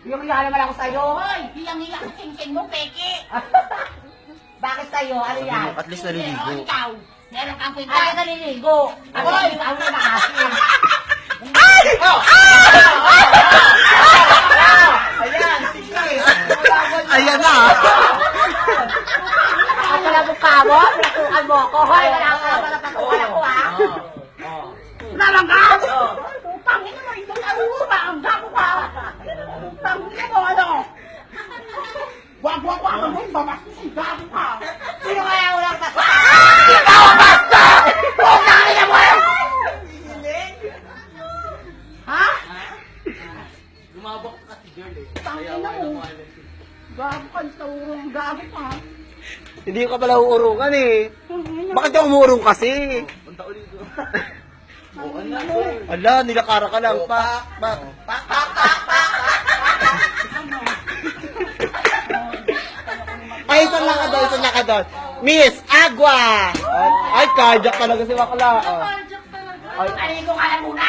Hiyang-hiya naman ako sa'yo. Hoy, hiyang-hiya ka sing-sing mo, peke. Bakit sa'yo? Ano Sabi yan? mo, at least naliligo. O, ikaw, meron kang kwenta. Ay, naliligo. Ako Hoy! yung ako na nakasin. Ayan, sige. Ayan na. Ako pala mukha mo? Pinatukan mo ako. Hoy, wala ka naman napatukan ako, ha? Nalang ka! Putang ina mo, ito ka upa, ang gago ka! Putang ina mo, ano? Wag mo, babastos si gago ka! Sino kaya ulang tas? Ikaw ang basta! Putang ina mo! Ha? Lumabok ka kasi girl eh. Putang ina mo! Gago ka, ang gago ka! Hindi ka pala uurungan eh. Bakit ka umurong kasi? Punta ulit ko. Oo na, girl. Ala, nilakara ka lang. Pak. Ay, isang laka doon. Miss Agua! Ay, cardiac talaga si Bakla. Aligo ka na muna!